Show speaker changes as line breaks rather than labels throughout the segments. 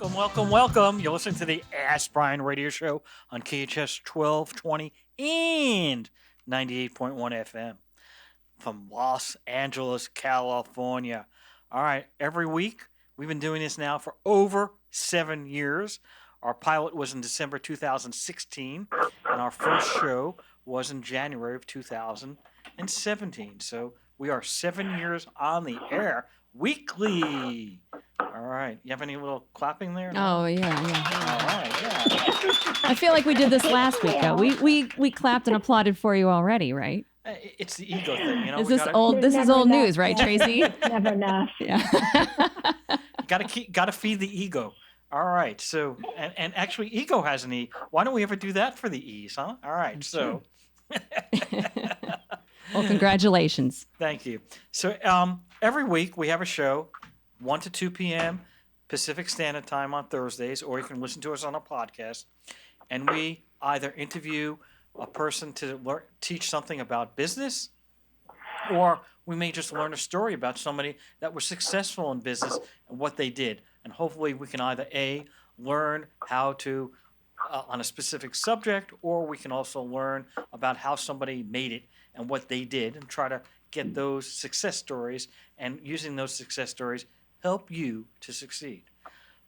Welcome, welcome, welcome. You're listening to the Ask Brien radio show on KHTS 1220 and 98.1 FM from Los Angeles, California. All right, every week, we've been doing this now for over 7 years. Our pilot was in December 2016, and our first show was in January of 2017. So we are 7 years on the air weekly. All right. You have any little clapping there?
Oh, yeah.
All right, yeah.
I feel like we did this last week, though. We clapped and applauded for you already, right?
It's the ego thing, you know.
Is this old? This is old news, right, Tracy?
Never enough.
Yeah.
Got to feed the ego. All right. So, and actually, ego has an E. Why don't we ever do that for the E's, huh? All right. So.
Well, congratulations.
Thank you. So, every week we have a show, 1 to 2 p.m. Pacific Standard Time on Thursdays, or you can listen to us on a podcast. And we either interview a person to teach something about business, or we may just learn a story about somebody that was successful in business and what they did. And hopefully we can either A, learn how to, on a specific subject, or we can also learn about how somebody made it and what they did and try to get those success stories, and using those success stories help you to succeed.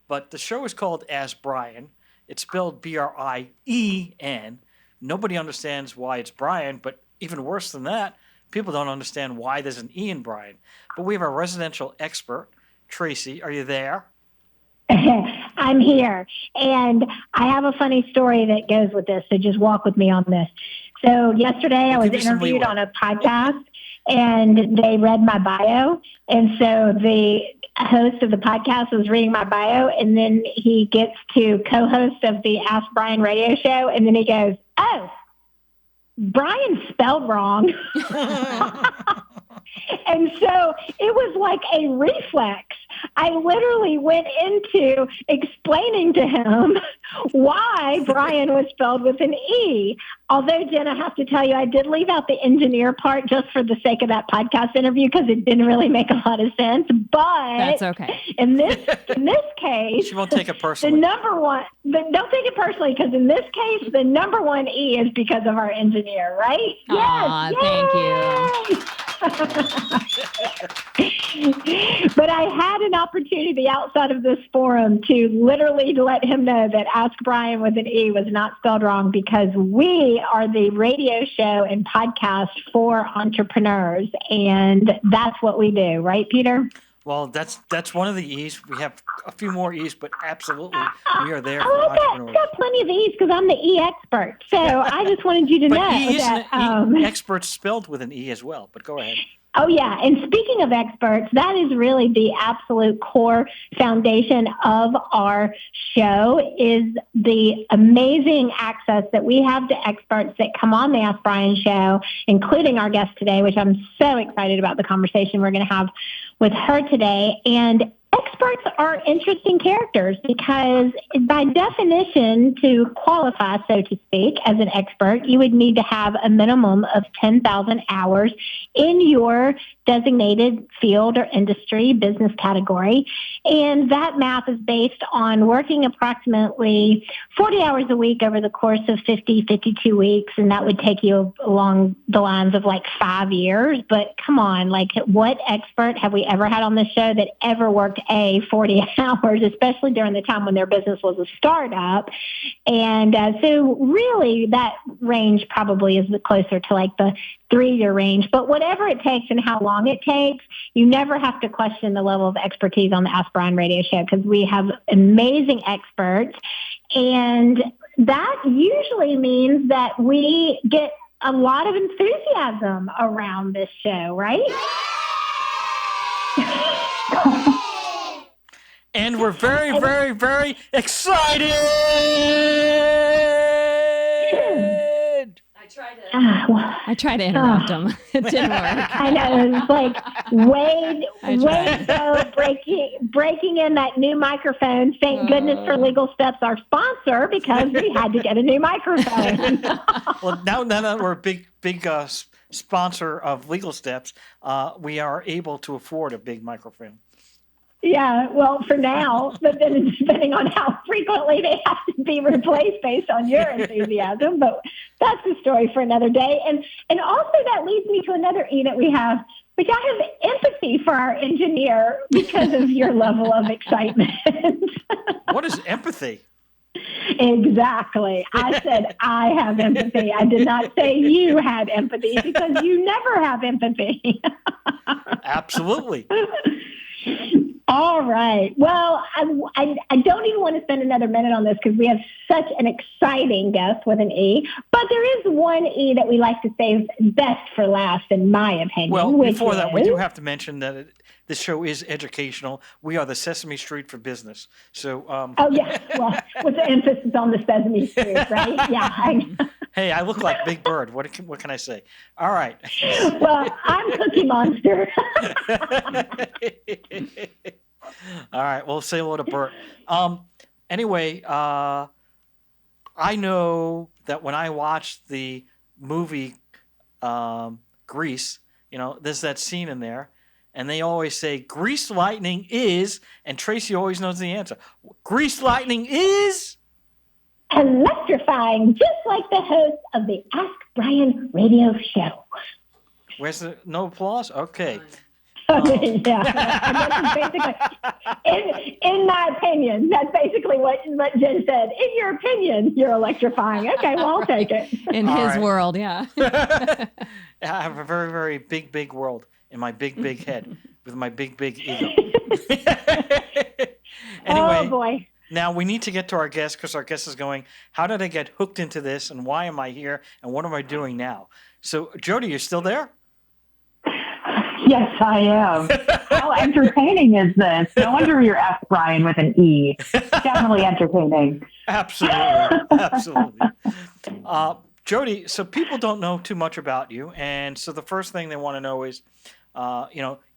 But the show is called Ask Brien. It's spelled Brien. Nobody understands why it's Brien, but even worse than that, people don't understand why there's an E in Brien. But we have a residential expert. Tracy, are you there?
I'm here. And I have a funny story that goes with this, so just walk with me on this. So yesterday I was interviewed on a podcast, and they read my bio. And so the host of the podcast was reading my bio, and then he gets to co-host of the Ask Brien radio show, and then he goes, "Oh, Brien spelled wrong." And so it was like a reflex. I literally went into explaining to him why Brien was spelled with an E. Although, Jen, I have to tell you, I did leave out the engineer part just for the sake of that podcast interview because it didn't really make a lot of sense. But
that's okay.
In this case,
she won't take it personally.
The number one, don't take it personally, because in this case, the number one E is because of our engineer, right?
Aw,
yes.
Thank you.
But I had an opportunity outside of this forum to literally let him know that Ask Brien with an E was not spelled wrong, because we are the radio show and podcast for entrepreneurs, and that's what we do, right, Peter?
Well, that's one of the E's. We have a few more E's, but absolutely, we are there for
entrepreneurs. I've got plenty of E's because I'm the E expert. So I just wanted you to know that
experts spelled with an E as well. But go ahead.
Oh, yeah. And speaking of experts, that is really the absolute core foundation of our show, is the amazing access that we have to experts that come on the Ask Brien show, including our guest today, which I'm so excited about the conversation we're going to have with her today. And experts are interesting characters because, by definition, to qualify, so to speak, as an expert, you would need to have a minimum of 10,000 hours in your designated field or industry, business category. And that math is based on working approximately 40 hours a week over the course of 52 weeks. And that would take you along the lines of like 5 years. But come on, like, what expert have we ever had on this show that ever worked 40 hours, especially during the time when their business was a startup? And so really that range probably is closer to like the 3-year range. But whatever it takes and how long it takes, you never have to question the level of expertise on the Ask Brien radio show, because we have amazing experts. And that usually means that we get a lot of enthusiasm around this show, right?
And we're very, very, very excited.
I tried to interrupt him. It didn't work.
I know. It's like Wade so breaking in that new microphone. Thank goodness for Legal Steps, our sponsor, because we had to get a new microphone.
Well, now that we're a big sponsor of Legal Steps, we are able to afford a big microphone.
Yeah, well, for now, but then it's depending on how frequently they have to be replaced based on your enthusiasm. But that's a story for another day. And also that leads me to another E that we have, which I have empathy for our engineer because of your level of excitement.
What is empathy?
Exactly. I said I have empathy. I did not say you had empathy because you never have empathy.
Absolutely.
All right. Well, I don't even want to spend another minute on this because we have such an exciting guest with an E. But there is one E that we like to save best for last, in my opinion.
Well, before that, we do have to mention that this show is educational. We are the Sesame Street for business. So.
Oh yeah. Well, with the emphasis on the Sesame Street, right? Yeah.
Hey, I look like Big Bird. What can I say? All right.
Well, I'm Cookie Monster.
All right. Well, say hello to Bert. Anyway, I know that when I watched the movie Grease, there's that scene in there, and they always say, Grease lightning is, and Tracy always knows the answer. Grease lightning is...
electrifying, just like the host of the Ask Brien radio show.
Where's the no applause? Okay.
Yeah, basically, in my opinion, that's basically what Jen said. In your opinion, you're electrifying. Okay, well, I'll take it.
In his world, yeah.
I have a very, very big, big world in my big, big head with my big, big ego. Anyway,
oh, boy.
Now we need to get to our guest because our guest is going, how did I get hooked into this and why am I here and what am I doing now? So, Jodi, you're still there?
Yes, I am. How entertaining is this? No wonder you're Ask Brien with an E. Definitely entertaining.
Absolutely. Absolutely. Jodi, so people don't know too much about you. And so the first thing they want to know is,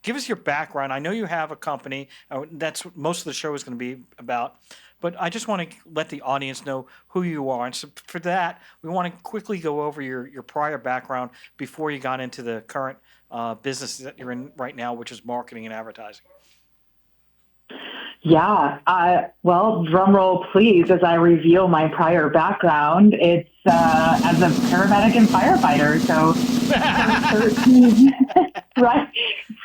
give us your background. I know you have a company. That's what most of the show is going to be about. But I just want to let the audience know who you are. And so for that, we want to quickly go over your prior background before you got into the current business that you're in right now, which is marketing and advertising.
Yeah. Well, drum roll, please, as I reveal my prior background. It's as a paramedic and firefighter. So 13, right?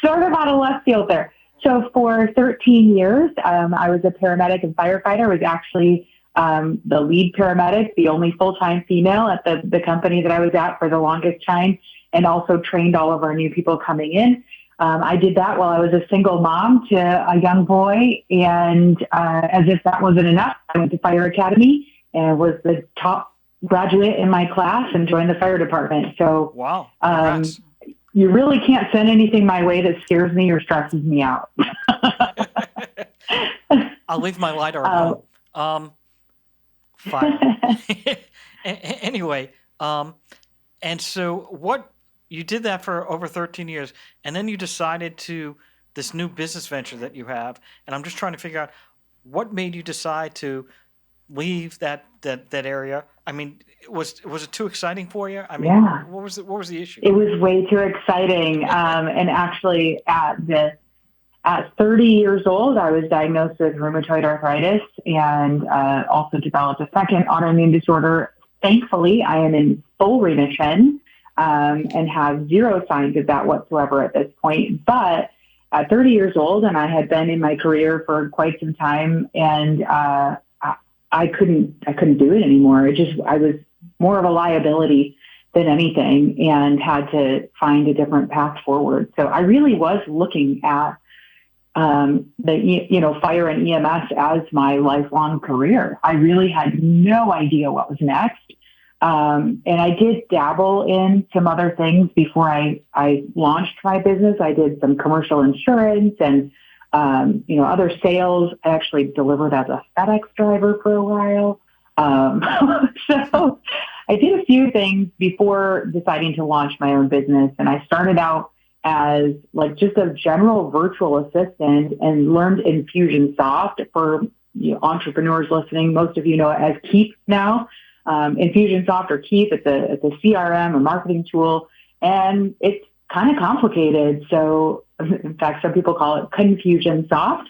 Sort of out of left field there. So for 13 years, I was a paramedic and firefighter. I was actually the lead paramedic, the only full-time female at the company that I was at for the longest time, and also trained all of our new people coming in. I did that while I was a single mom to a young boy, and as if that wasn't enough, I went to fire academy and was the top graduate in my class and joined the fire department. So
wow.
You really can't send anything my way that scares me or stresses me out.
I'll leave my lighter at home. Fire. Anyway, and so what you did that for over 13 years, and then you decided to this new business venture that you have, and I'm just trying to figure out what made you decide to leave that area. I mean, was it too exciting for you? I mean,
yeah.
What was the issue?
It was way too exciting. And actually at 30 years old, I was diagnosed with rheumatoid arthritis and also developed a second autoimmune disorder. Thankfully, I am in full remission and have zero signs of that whatsoever at this point. But at 30 years old, and I had been in my career for quite some time, and I couldn't do it anymore. I was more of a liability than anything and had to find a different path forward. So I really was looking at fire and EMS as my lifelong career. I really had no idea what was next. And I did dabble in some other things before I launched my business. I did some commercial insurance and other sales. I actually delivered as a FedEx driver for a while. So I did a few things before deciding to launch my own business. And I started out as just a general virtual assistant and learned Infusionsoft. For entrepreneurs listening, most of you know it as Keep now. Infusionsoft or Keep, it's a CRM, a marketing tool, and it's kind of complicated. So in fact, some people call it Confusionsoft.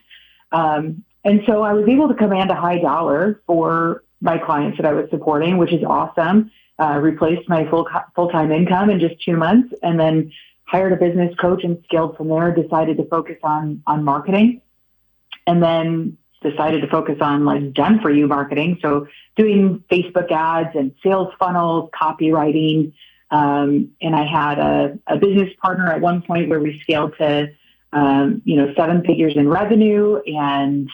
And so I was able to command a high dollar for my clients that I was supporting, which is awesome. Replaced my full-time income in just 2 months, and then hired a business coach and scaled from there. Decided to focus on marketing, and then decided to focus on like done for you marketing. So doing Facebook ads and sales funnels, copywriting. And I had a business partner at one point where we scaled to, 7 figures in revenue, and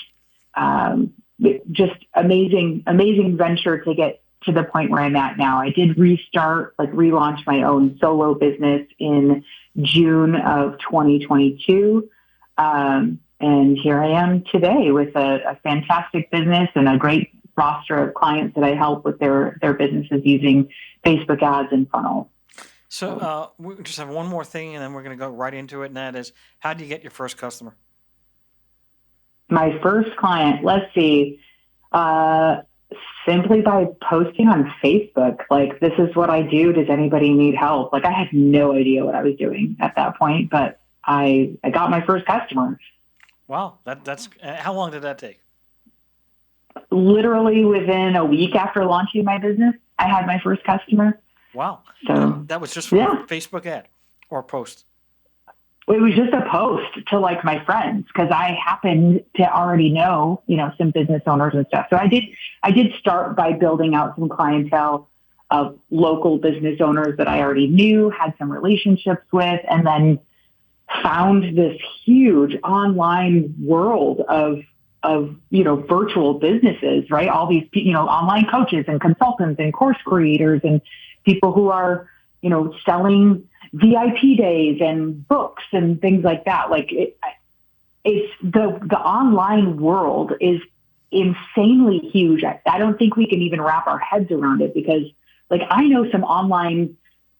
just amazing venture to get to the point where I'm at now. I did relaunch my own solo business in June of 2022. And here I am today with a fantastic business and a great roster of clients that I help with their businesses using Facebook ads and funnels.
So we just have one more thing, and then we're going to go right into it, and that is, how do you get your first customer?
My first client, let's see, simply by posting on Facebook, like, this is what I do. Does anybody need help? Like, I had no idea what I was doing at that point, but I got my first customer.
Wow, that's how long did that take?
Literally within a week after launching my business, I had my first customer.
Wow.
So
that was just from a Facebook ad or post?
It was just a post to like my friends, because I happened to already know, some business owners and stuff. So I did start by building out some clientele of local business owners that I already knew, had some relationships with, and then found this huge online world of virtual businesses, right? All these, online coaches and consultants and course creators and people who are, selling VIP days and books and things like that. Like it's the online world is insanely huge. I don't think we can even wrap our heads around it, because like I know some online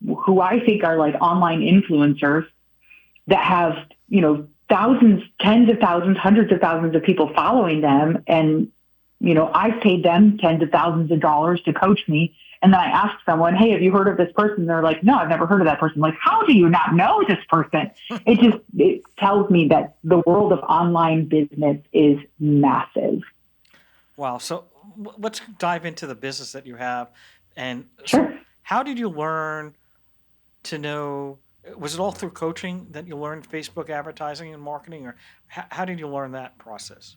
who I think are like online influencers that have, thousands, tens of thousands, hundreds of thousands of people following them. And, I've paid them tens of thousands of dollars to coach me. And then I asked someone, hey, have you heard of this person? They're like, no, I've never heard of that person. I'm like, how do you not know this person? It tells me that the world of online business is massive.
Wow. So let's dive into the business that you have. And
Sure.
So how did you learn to know? Was it all through coaching that you learned Facebook advertising and marketing, or how did you learn that process?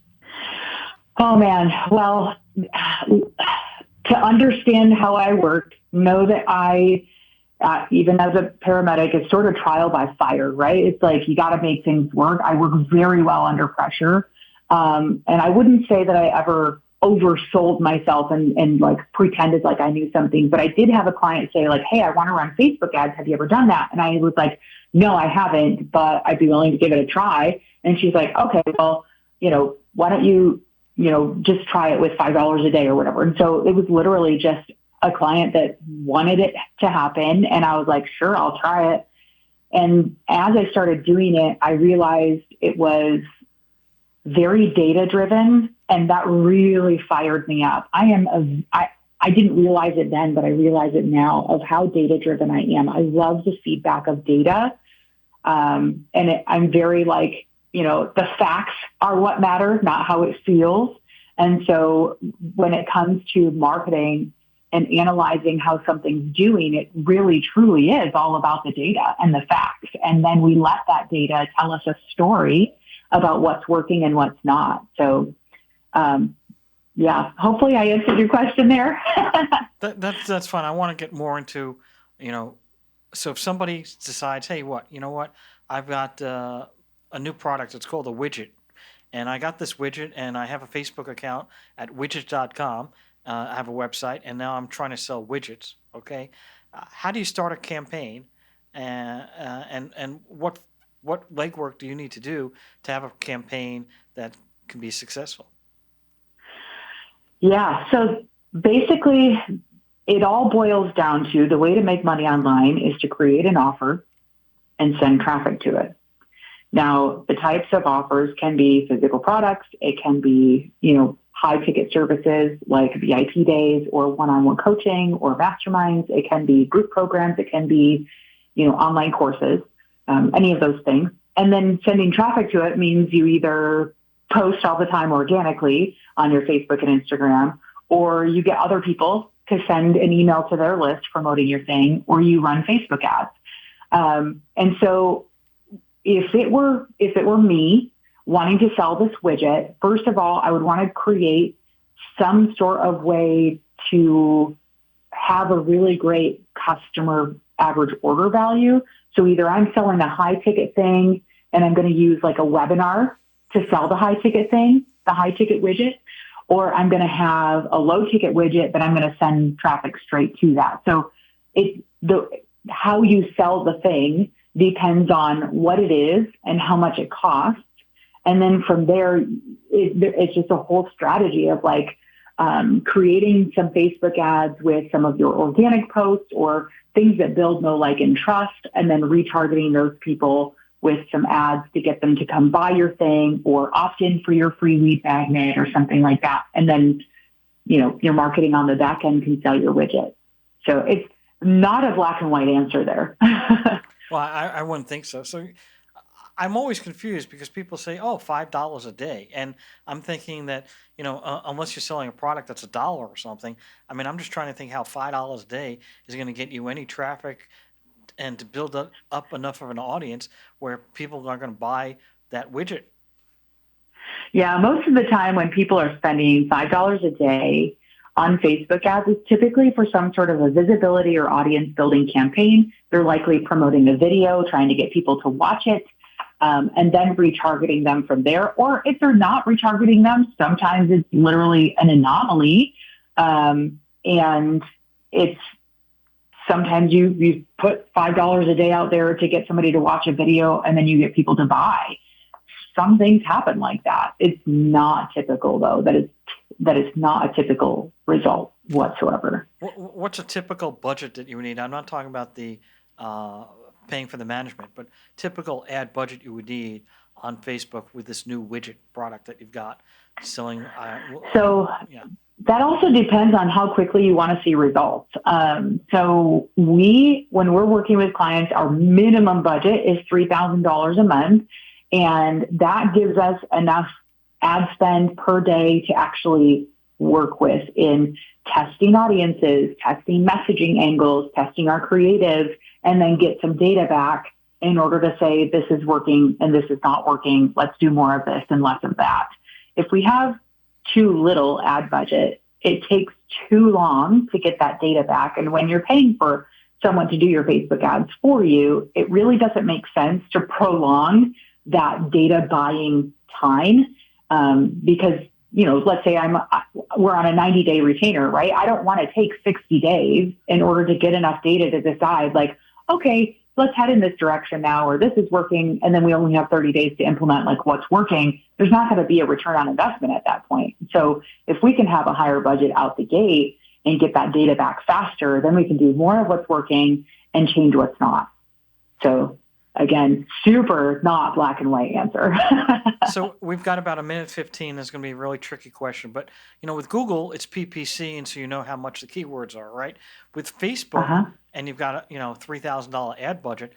Oh, man. Well, to understand how I work, know that I, even as a paramedic, it's sort of trial by fire, right? It's like you got to make things work. I work very well under pressure. And I wouldn't say that I ever oversold myself and like pretended like I knew something, but I did have a client say like, hey, I want to run Facebook ads. Have you ever done that? And I was like, no, I haven't, but I'd be willing to give it a try. And she's like, okay, well, why don't you, just try it with $5 a day or whatever. And so it was literally just a client that wanted it to happen. And I was like, sure, I'll try it. And as I started doing it, I realized it was very data driven, and that really fired me up. I didn't realize it then, but I realize it now of how data driven I am. I love the feedback of data. I'm very like, the facts are what matter, not how it feels. And so when it comes to marketing and analyzing how something's doing, it really truly is all about the data and the facts. And then we let that data tell us a story about what's working and what's not. So, hopefully I answered your question there.
That's fine. I want to get more into, so if somebody decides, hey, I've got a new product. It's called a widget. And I got this widget, and I have a Facebook account at widget.com. I have a website, and now I'm trying to sell widgets. Okay, how do you start a campaign, and what legwork do you need to do to have a campaign that can be successful?
Yeah, so basically, it all boils down to the way to make money online is to create an offer and send traffic to it. Now, the types of offers can be physical products. It can be, high ticket services like VIP days or one-on-one coaching or masterminds. It can be group programs. It can be, online courses, any of those things. And then sending traffic to it means you either post all the time organically on your Facebook and Instagram, or you get other people to send an email to their list promoting your thing, or you run Facebook ads. And so if it were me wanting to sell this widget, first of all, I would want to create some sort of way to have a really great customer average order value. So either I'm selling a high ticket thing and I'm going to use like a webinar to sell the high ticket thing, the high ticket widget, or I'm going to have a low ticket widget, but I'm going to send traffic straight to that. So how you sell the thing depends on what it is and how much it costs. And then from there, it's just a whole strategy of like creating some Facebook ads with some of your organic posts or things that build know, like, and trust, and then retargeting those people with some ads to get them to come buy your thing or opt in for your free lead magnet or something like that. And then, your marketing on the back end can sell your widget. So it's not a black and white answer there.
Well, I wouldn't think so. So I'm always confused because people say, oh, $5 a day. And I'm thinking that, unless you're selling a product that's $1 or something, I mean, I'm just trying to think how $5 a day is going to get you any traffic and to build up enough of an audience where people are going to buy that widget.
Yeah, most of the time when people are spending $5 a day on Facebook ads, it's typically for some sort of a visibility or audience building campaign. They're likely promoting a video, trying to get people to watch it, and then retargeting them from there. Or if they're not retargeting them, sometimes it's literally an anomaly. And it's sometimes you put $5 a day out there to get somebody to watch a video, and then you get people to buy. Some things happen like that. It's not typical, though. That is not a typical result whatsoever.
What's a typical budget that you would need? I'm not talking about the paying for the management, but typical ad budget you would need on Facebook with this new widget product that you've got selling. That also depends on how quickly you want to see results. So when we're working with clients, our minimum budget is $3,000 a month. And that gives us enough ad spend per day to actually work with in testing audiences, testing messaging angles, testing our creative, and then get some data back in order to say this is working and this is not working. Let's do more of this and less of that. If we have too little ad budget, it takes too long to get that data back. And when you're paying for someone to do your Facebook ads for you, it really doesn't make sense to prolong that data buying time, because, let's say we're on a 90-day retainer, right? I don't want to take 60 days in order to get enough data to decide like, okay, let's head in this direction now, or this is working. And then we only have 30 days to implement like what's working. There's not going to be a return on investment at that point. So if we can have a higher budget out the gate and get that data back faster, then we can do more of what's working and change what's not. So again, super not black and white answer. So we've got about 1:15. That's going to be a really tricky question. But, with Google, it's PPC, and so you know how much the keywords are, right? With Facebook, and you've got a $3,000 ad budget,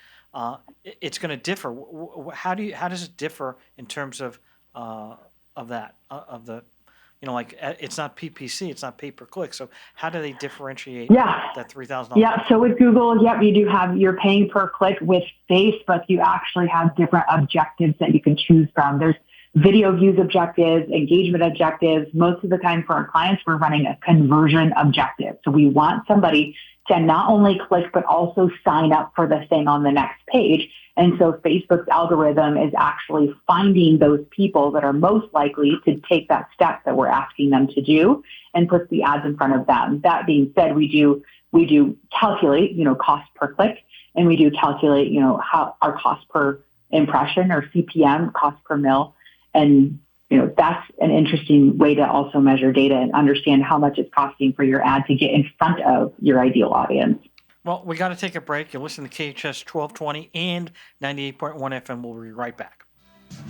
it's going to differ. How does it differ in terms of it's not PPC, it's not pay per click. So how do they differentiate that $3,000?
Yeah. So with Google, you do have your paying per click. With Facebook, you actually have different objectives that you can choose from. There's video views objectives, engagement objectives. Most of the time for our clients, we're running a conversion objective. So we want somebody to not only click, but also sign up for the thing on the next page. And so Facebook's algorithm is actually finding those people that are most likely to take that step that we're asking them to do and puts the ads in front of them. That being said, we do calculate, cost per click, and we do calculate, how our cost per impression or CPM, cost per mil. And, that's an interesting way to also measure data and understand how much it's costing for your ad to get in front of your ideal audience.
Well, we got to take a break. You'll listen to KHTS 1220 and 98.1 FM. We'll be right back.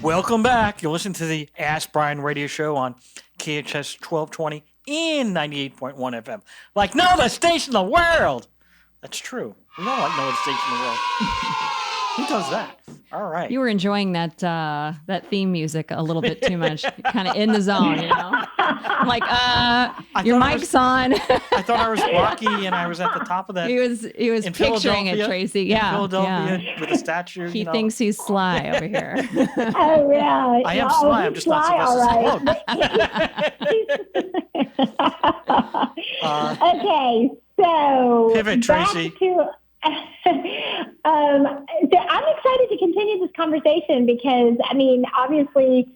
Welcome back. You'll listen to the Ask Brien radio show on KHTS 1220 and 98.1 FM. Like no other station in the world. That's true. We don't like no other station in the world. Who does that? All right.
You were enjoying that that theme music a little bit too much, kind of in the zone, you know. Like, your mic's on.
I thought I was Rocky, and I was at the top of that.
He was
in
picturing it, Tracy. Yeah,
Philadelphia with a statue.
He thinks he's Sly over here.
Oh yeah,
I am Sly. I'm just not Sylvester Stallone.
Okay, so
pivot, Tracy.
I'm excited to continue this conversation because, I mean, obviously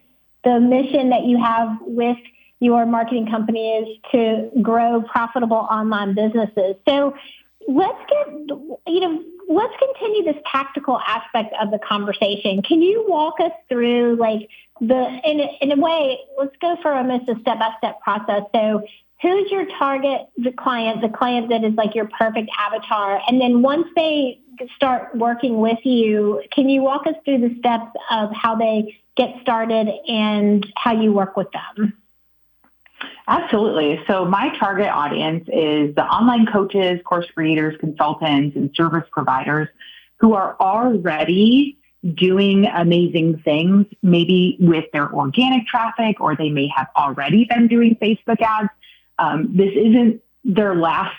the mission that you have with your marketing company is to grow profitable online businesses. So let's continue this tactical aspect of the conversation. Can you walk us through, like, in a way, let's go for almost a step-by-step process. So who's your target, the client that is like your perfect avatar? And then once they start working with you, can you walk us through the steps of how they get started and how you work with them?
Absolutely. So my target audience is the online coaches, course creators, consultants, and service providers who are already doing amazing things, maybe with their organic traffic, or they may have already been doing Facebook ads. This isn't their last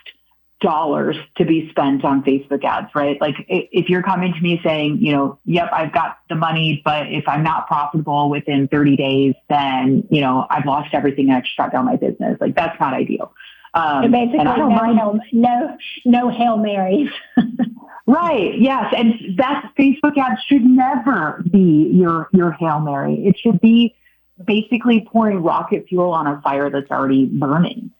dollars to be spent on Facebook ads, right? Like if you're coming to me saying, yep, I've got the money, but if I'm not profitable within 30 days, then, I've lost everything and I've shut down my business. Like that's not ideal.
So basically no Hail Marys.
Right. Yes. And that Facebook ads should never be your Hail Mary. It should be basically pouring rocket fuel on a fire that's already burning.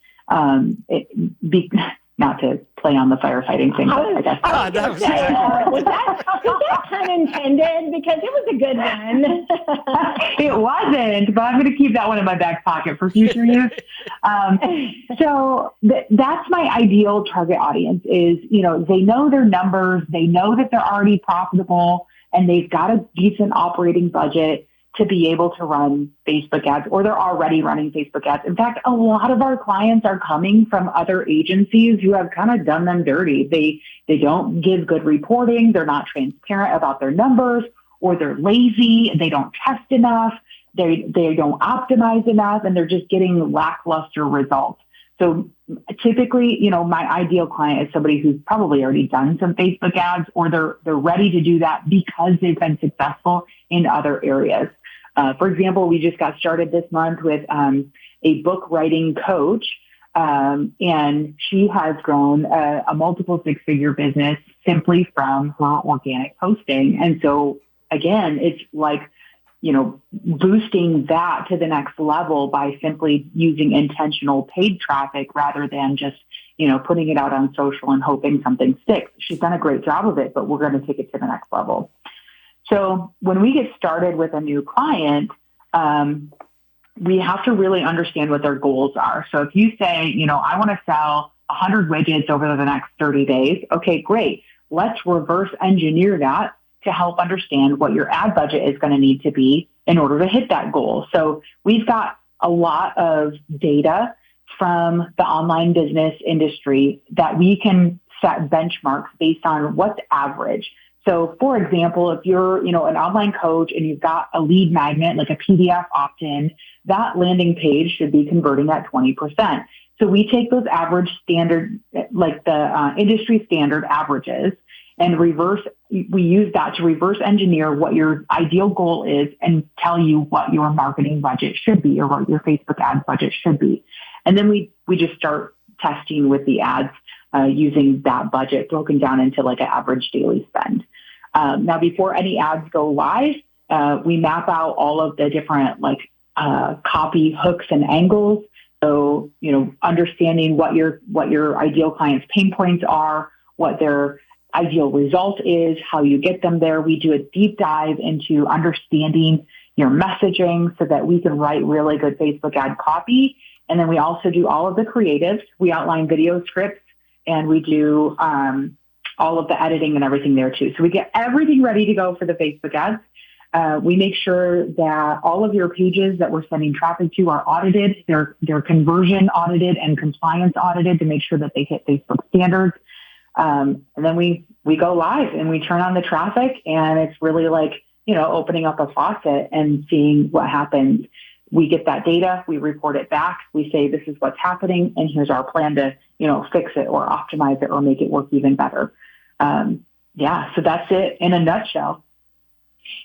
Not to play on the firefighting thing, but I guess.
Was that pun intended? Because it was a good one.
It wasn't, but I'm going to keep that one in my back pocket for future use. So that's my ideal target audience is, they know their numbers, they know that they're already profitable, and they've got a decent operating budget to be able to run Facebook ads, or they're already running Facebook ads. In fact, a lot of our clients are coming from other agencies who have kind of done them dirty. They don't give good reporting. They're not transparent about their numbers, or they're lazy. They don't test enough. They don't optimize enough, and they're just getting lackluster results. So typically, my ideal client is somebody who's probably already done some Facebook ads, or they're ready to do that because they've been successful in other areas. For example, we just got started this month with a book writing coach, and she has grown a multiple six-figure business simply from her organic posting. And so, again, it's like, boosting that to the next level by simply using intentional paid traffic rather than just, putting it out on social and hoping something sticks. She's done a great job of it, but we're going to take it to the next level. So when we get started with a new client, we have to really understand what their goals are. So if you say, I want to sell 100 widgets over the next 30 days, okay, great. Let's reverse engineer that to help understand what your ad budget is going to need to be in order to hit that goal. So we've got a lot of data from the online business industry that we can set benchmarks based on what's average. So for example, if you're, an online coach and you've got a lead magnet, like a PDF opt-in, that landing page should be converting at 20%. So we take those average standard, like the industry standard averages, and we use that to reverse engineer what your ideal goal is and tell you what your marketing budget should be or what your Facebook ad budget should be. And then we just start testing with the ads using that budget broken down into like an average daily spend. Now, before any ads go live, we map out all of the different copy hooks and angles. So, understanding what your ideal client's pain points are, what their ideal result is, how you get them there. We do a deep dive into understanding your messaging so that we can write really good Facebook ad copy. And then we also do all of the creatives. We outline video scripts, and we do all of the editing and everything there too. So we get everything ready to go for the Facebook ads. We make sure that all of your pages that we're sending traffic to are audited. They're conversion audited and compliance audited to make sure that they hit Facebook standards. And then we go live and we turn on the traffic, and it's really like, opening up a faucet and seeing what happens. We get that data, we report it back, we say, this is what's happening, and here's our plan to, fix it or optimize it or make it work even better. So that's it in a nutshell.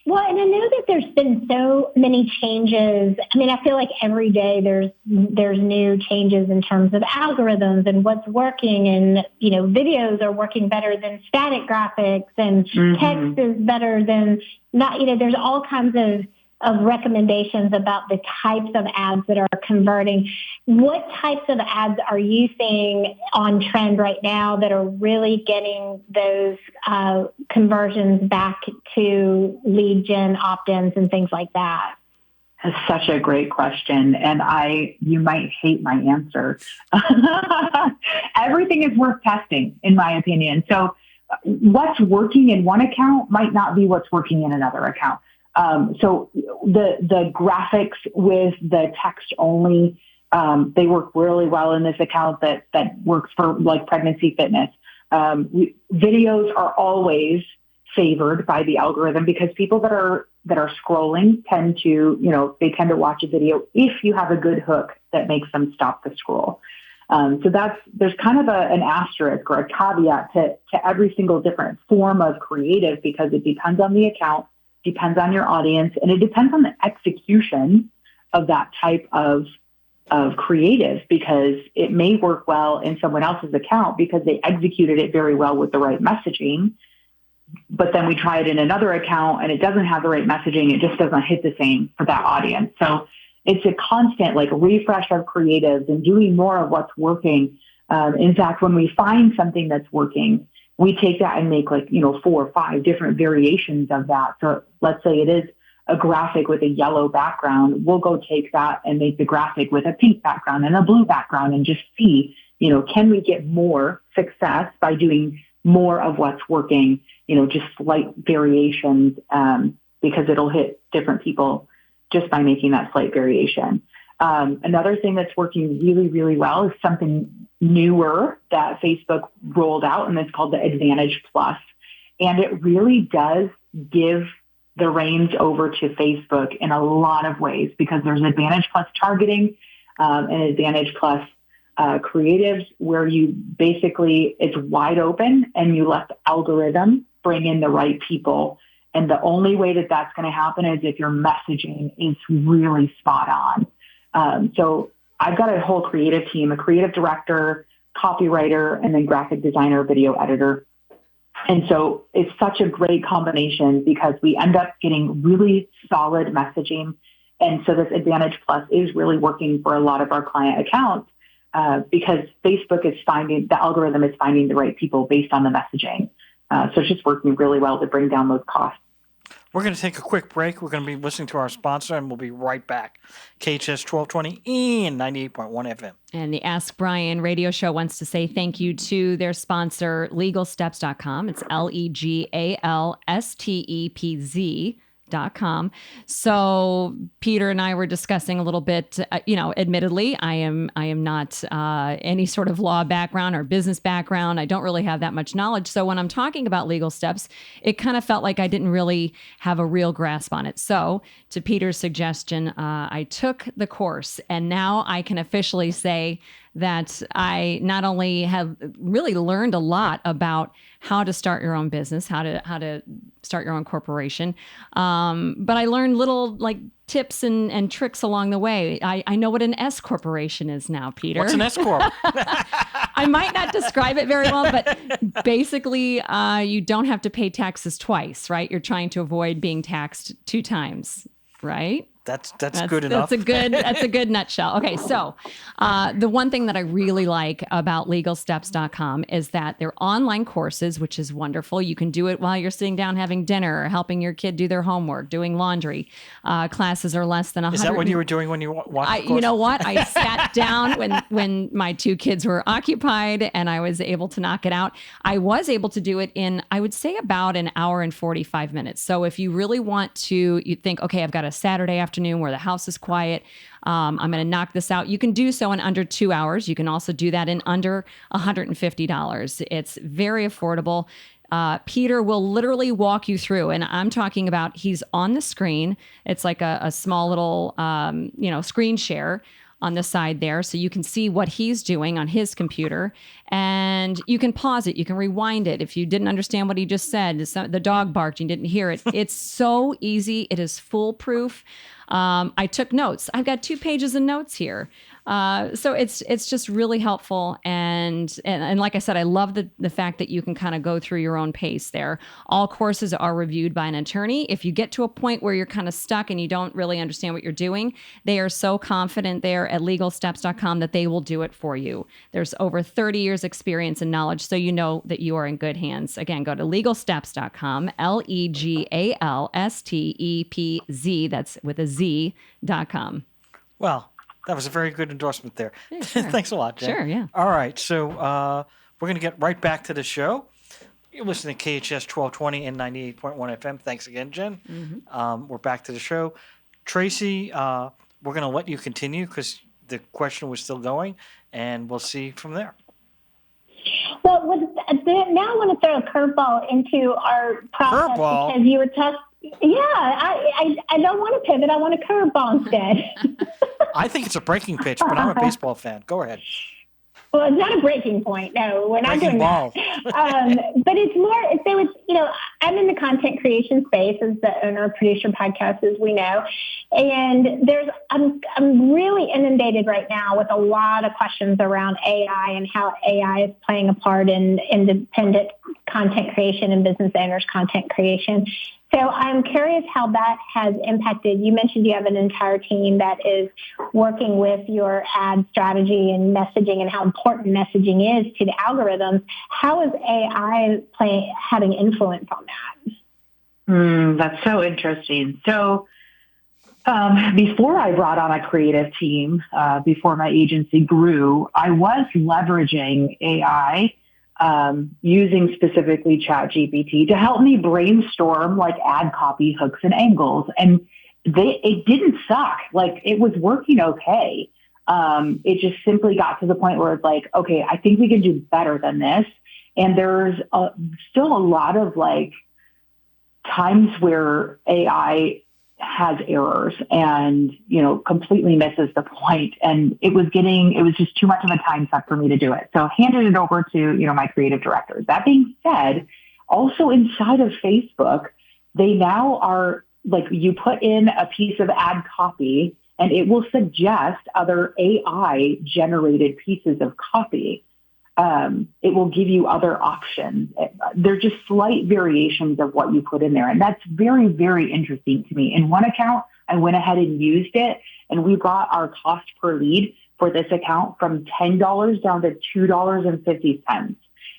Well, and I know that there's been so many changes. I mean, I feel like every day there's new changes in terms of algorithms and what's working, and, videos are working better than static graphics, and text is better than not, there's all kinds of recommendations about the types of ads that are converting. What types of ads are you seeing on trend right now that are really getting those conversions back to lead gen, opt-ins, and things like that?
That's such a great question. And you might hate my answer. Everything is worth testing, in my opinion. So what's working in one account might not be what's working in another account. So the graphics with the text only, they work really well in this account that works for like pregnancy fitness. Videos are always favored by the algorithm because people that are scrolling tend to watch a video if you have a good hook that makes them stop the scroll. So there's kind of an asterisk or a caveat to every single different form of creative, because it depends on the account, depends on your audience, and it depends on the execution of that type of creative, because it may work well in someone else's account because they executed it very well with the right messaging. But then we try it in another account and it doesn't have the right messaging. It just doesn't hit the same for that audience. So it's a constant refresh of creatives and doing more of what's working. In fact, when we find something that's working, we take that and make 4 or 5 different variations of that. So let's say it is a graphic with a yellow background. We'll go take that and make the graphic with a pink background and a blue background and just see, can we get more success by doing more of what's working, just slight variations, because it'll hit different people just by making that slight variation. Another thing that's working really, really well is something newer that Facebook rolled out, and it's called the Advantage Plus. And it really does give the reins over to Facebook in a lot of ways, because there's Advantage Plus targeting and Advantage Plus creatives, where you basically, it's wide open and you let the algorithm bring in the right people. And the only way that that's going to happen is if your messaging is really spot on. So I've got a whole creative team, a creative director, copywriter, and then graphic designer, video editor. And so it's such a great combination because we end up getting really solid messaging. And so this Advantage Plus is really working for a lot of our client accounts because Facebook is the algorithm is finding the right people based on the messaging. So it's just working really well to bring down those costs.
We're going to take a quick break. We're going to be listening to our sponsor, and we'll be right back. KHTS 1220 and 98.1 FM.
And the Ask Brien radio show wants to say thank you to their sponsor, LegalSteps.com. It's LegalStepz.com. So Peter and I were discussing a little bit, admittedly, I am not any sort of law background or business background. I don't really have that much knowledge. So when I'm talking about Legal Steps, it kind of felt like I didn't really have a real grasp on it. So to Peter's suggestion, I took the course, and now I can officially say that I not only have really learned a lot about how to start your own business, how to start your own corporation, but I learned little tips and tricks along the way. I know what an S corporation is now, Peter.
What's an S corp?
I might not describe it very well, but basically you don't have to pay taxes twice, right? You're trying to avoid being taxed 2 times, right?
That's good enough.
That's a good nutshell. Okay, so the one thing that I really like about LegalSteps.com is that they're online courses, which is wonderful. You can do it while you're sitting down having dinner or helping your kid do their homework, doing laundry. Classes are less than 100.
Is that what you were doing when you watched the course?
You know what? I sat down when my 2 kids were occupied, and I was able to knock it out. I was able to do it in, I would say, about an hour and 45 minutes. So if you really want to, you think, okay, I've got a Saturday afternoon afternoon where the house is quiet. I'm going to knock this out. You can do so in under 2 hours. You can also do that in under $150. It's very affordable. Peter will literally walk you through, and I'm talking about he's on the screen. It's like a small little, screen share on the side there, so you can see what he's doing on his computer, and you can pause it. You can rewind it if you didn't understand what he just said. The dog barked, you didn't hear it. It's so easy. It is foolproof. I took notes. I've got 2 pages of notes here. So it's just really helpful. And like I said, I love the fact that you can kind of go through your own pace there. All courses are reviewed by an attorney. If you get to a point where you're kind of stuck and you don't really understand what you're doing, they are so confident there at legalsteps.com that they will do it for you. There's over 30 years experience and knowledge, so you know that you are in good hands. Again, go to legalsteps.com, legalstepz, that's with a Z.com.
Well, that was a very good endorsement there.
Yeah, sure.
Thanks a lot, Jen.
Sure, yeah.
All right, so we're going to get right back to the show. You're listening to KHTS 1220 and 98.1 FM. Thanks again, Jen.
Mm-hmm.
We're back to the show. Tracy, we're going to let you continue because the question was still going, and we'll see from there.
Well, now I want to throw a curveball into our process because you were talking. Yeah, I don't want to pivot. I want a curveball instead.
I think it's a breaking pitch, but I'm a baseball fan. Go ahead.
Well, it's not a breaking point. No, we're not doing
ball.
that. But it's more, I'm in the content creation space as the owner of Producer Podcast, as we know. And I'm really inundated right now with a lot of questions around AI and how AI is playing a part in independent content creation and business owners' content creation. So I'm curious how that has impacted. You mentioned you have an entire team that is working with your ad strategy and messaging and how important messaging is to the algorithms. How is AI having influence on that?
That's so interesting. So before I brought on a creative team, before my agency grew, I was leveraging AI using specifically ChatGPT to help me brainstorm like ad copy hooks and angles. And it didn't suck. Like it was working okay. It just simply got to the point where it's like, okay, I think we can do better than this. And there's still a lot of like times where AI has errors and, completely misses the point. And it was just too much of a time suck for me to do it. So handed it over to, my creative directors. That being said, also inside of Facebook, they now are like, you put in a piece of ad copy and it will suggest other AI generated pieces of copy. It will give you other options. They're just slight variations of what you put in there. And that's very, very interesting to me. In one account, I went ahead and used it, and we brought our cost per lead for this account from $10 down to $2.50.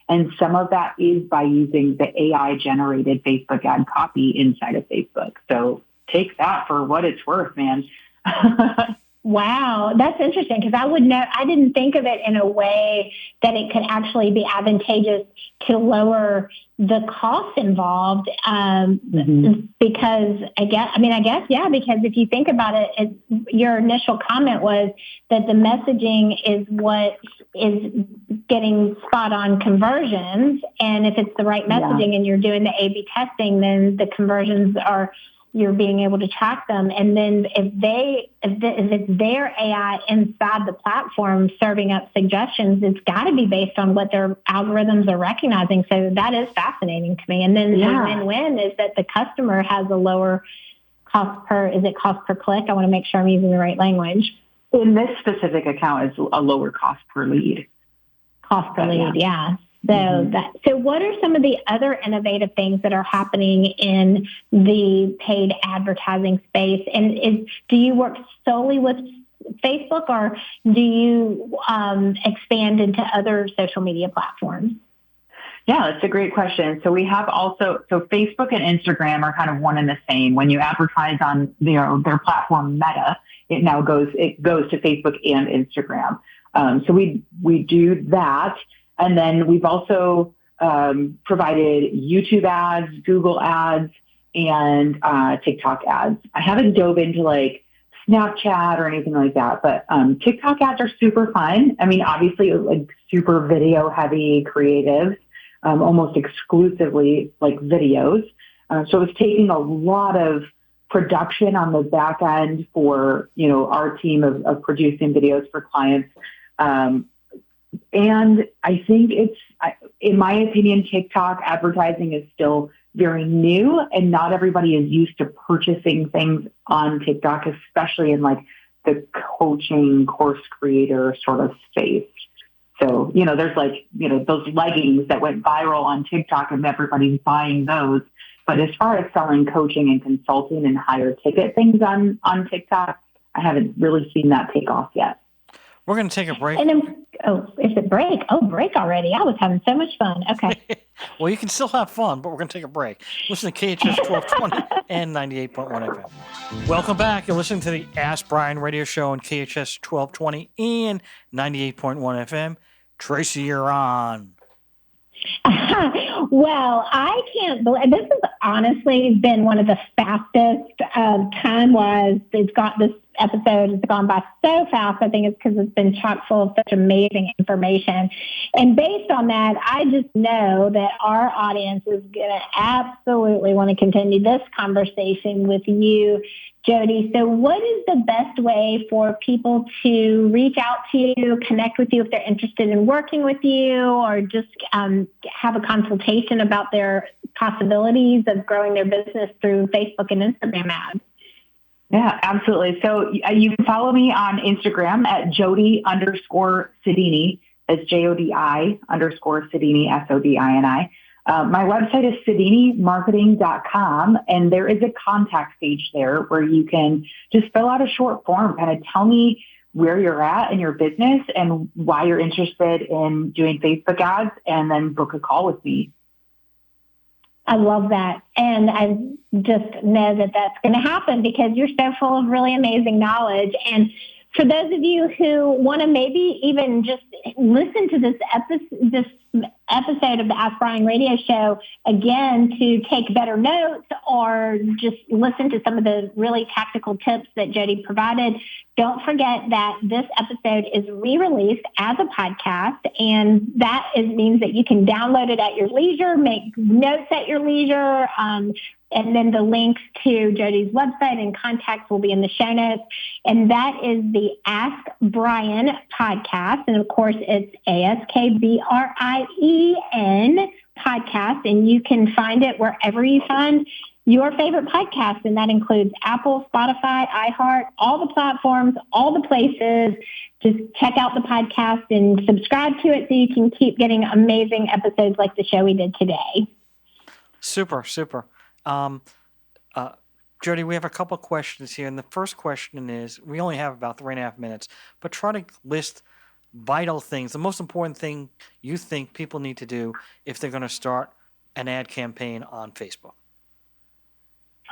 And some of that is by using the AI generated Facebook ad copy inside of Facebook. So take that for what it's worth, man.
Wow, that's interesting because I didn't think of it in a way that it could actually be advantageous to lower the cost involved. Because I guess, because if you think about it, your initial comment was that the messaging is what is getting spot on conversions. And if it's the right messaging and you're doing the A/B testing, then the conversions you're being able to track them. And then if it's their AI inside the platform serving up suggestions, it's got to be based on what their algorithms are recognizing. So that is fascinating to me. And then the win-win is that the customer has a lower cost per click? I want to make sure I'm using the right language.
In this specific account, it's a lower cost per lead.
Cost per lead, yeah. So what are some of the other innovative things that are happening in the paid advertising space? And do you work solely with Facebook, or do you expand into other social media platforms?
Yeah, that's a great question. So we have Facebook and Instagram are kind of one and the same. When you advertise on their platform Meta, it goes to Facebook and Instagram. So we do that. And then we've also provided YouTube ads, Google ads, and TikTok ads. I haven't dove into like Snapchat or anything like that. But TikTok ads are super fun. I mean, obviously, like super video heavy creatives, almost exclusively like videos. So it's taking a lot of production on the back end for, our team of producing videos for clients. And I think in my opinion, TikTok advertising is still very new, and not everybody is used to purchasing things on TikTok, especially in like the coaching course creator sort of space. So, there's like, those leggings that went viral on TikTok and everybody's buying those. But as far as selling coaching and consulting and higher ticket things on TikTok, I haven't really seen that take off yet.
We're going to take a break.
And then, is it break? Oh, break already. I was having so much fun. Okay.
Well, you can still have fun, but we're going to take a break. Listen to KHTS 1220 and 98.1 FM. Welcome back. You're listening to the Ask Brien radio show on KHTS 1220 and 98.1 FM. Tracy, you're on.
Well, I can't believe this has honestly been one of the fastest time-wise. This episode has gone by so fast. I think it's because it's been chock full of such amazing information. And based on that, I just know that our audience is going to absolutely want to continue this conversation with you, Jodi. So what is the best way for people to reach out to you, connect with you if they're interested in working with you, or just have a consultation about their possibilities of growing their business through Facebook and Instagram ads?
Yeah, absolutely. So you can follow me on Instagram at Jodi_Sodini. That's JODI_Sodini, SODINI. My website is SodiniMarketing.com, and there is a contact page there where you can just fill out a short form, kind of tell me where you're at in your business and why you're interested in doing Facebook ads, and then book a call with me.
I love that. And I just know that that's going to happen because you're so full of really amazing knowledge. And for those of you who want to maybe even just listen to this episode of the Ask Brien radio show again to take better notes or just listen to some of the really tactical tips that Jodi provided, don't forget that this episode is re-released as a podcast, and that means that you can download it at your leisure, make notes at your leisure, and then the links to Jodi's website and contacts will be in the show notes. And that is the Ask Brien podcast. And of course, it's AskBrien podcast. And you can find it wherever you find your favorite podcast. And that includes Apple, Spotify, iHeart, all the platforms, all the places. Just check out the podcast and subscribe to it so you can keep getting amazing episodes like the show we did today.
Super. Jodi, we have a couple of questions here, and the first question is, we only have about 3.5 minutes, but try to list vital things, the most important thing you think people need to do if they're going to start an ad campaign on Facebook.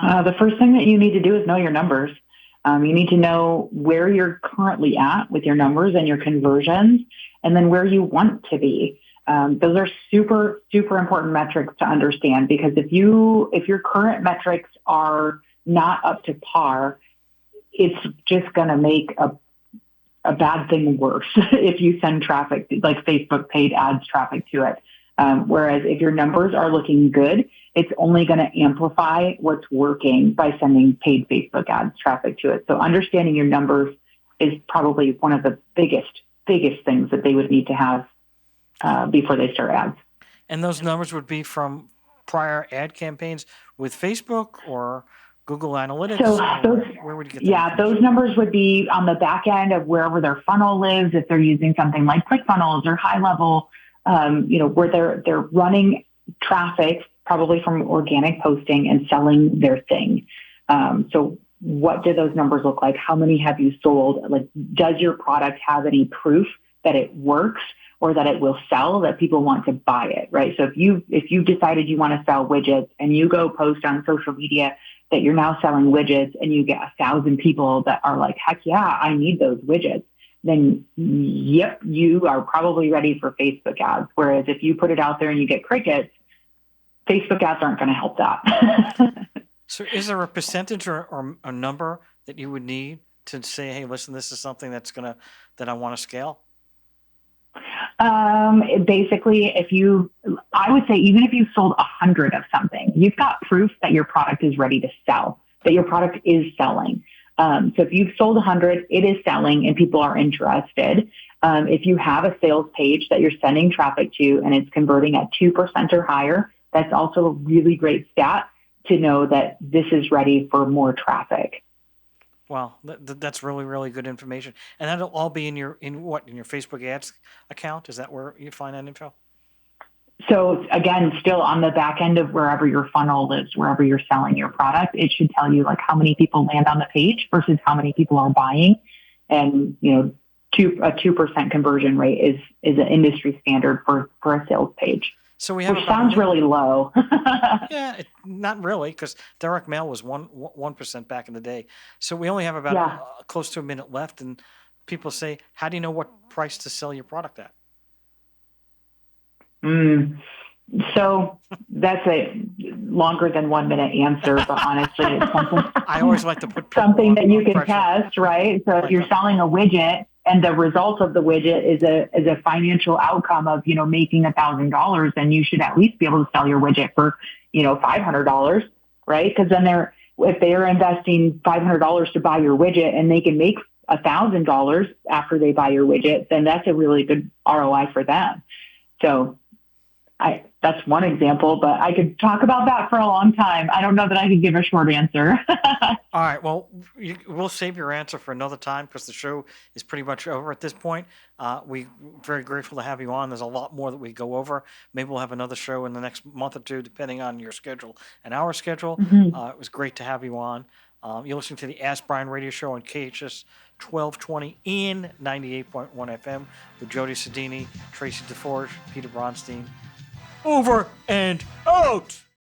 The first thing that you need to do is know your numbers. You need to know where you're currently at with your numbers and your conversions, and then where you want to be. Those are super, super important metrics to understand, because if your current metrics are not up to par, it's just going to make a bad thing worse if you send traffic, like Facebook paid ads traffic to it. Whereas if your numbers are looking good, it's only going to amplify what's working by sending paid Facebook ads traffic to it. So understanding your numbers is probably one of the biggest things that they would need to have before they start ads.
And those numbers would be from prior ad campaigns with Facebook or Google Analytics?
So
where would you get that?
Yeah, those numbers would be on the back end of wherever their funnel lives, if they're using something like ClickFunnels or High Level, where they're running traffic probably from organic posting and selling their thing. So what do those numbers look like? How many have you sold? Like, does your product have any proof that it works or that it will sell, that people want to buy it, right? So if you decided you want to sell widgets and you go post on social media that you're now selling widgets and you get 1,000 people that are like, heck yeah, I need those widgets, then yep, you are probably ready for Facebook ads. Whereas if you put it out there and you get crickets, Facebook ads aren't going to help that.
So is there a percentage or a number that you would need to say, hey, listen, this is something that I want to scale?
Basically, I would say even if you sold 100 of something, you've got proof that your product is ready to sell, that your product is selling. So if you've sold 100, it is selling and people are interested. If you have a sales page that you're sending traffic to and it's converting at 2% or higher, that's also a really great stat to know that this is ready for more traffic.
Wow, that's really, really good information. And that'll all be in your Facebook ads account? Is that where you find that info?
So again, still on the back end of wherever your funnel lives, wherever you're selling your product, it should tell you like how many people land on the page versus how many people are buying. And, a 2% conversion rate is an industry standard for a sales page.
So we have
which sounds really low.
Yeah, not really, because direct mail was 1% back in the day. So we only have about close to a minute left, and people say, "How do you know what price to sell your product at?"
So that's a longer than 1 minute answer, but honestly, it's something.
I always like to put
something that you can test, right? So if you're selling a widget and the result of the widget is a financial outcome of making $1,000, then you should at least be able to sell your widget for $500, right? Because then if they're investing $500 to buy your widget and they can make $1,000 after they buy your widget, then that's a really good ROI for them. So that's one example, but I could talk about that for a long time. I don't know that I could give a short answer.
All right. Well, we'll save your answer for another time because the show is pretty much over at this point. We're very grateful to have you on. There's a lot more that we go over. Maybe we'll have another show in the next month or two, depending on your schedule and our schedule. It was great to have you on. You're listening to the Ask Brien radio show on KHTS 1220 and 98.1 FM with Jodi Sodini, Tracy DeForge, Peter Bronstein. Over and out!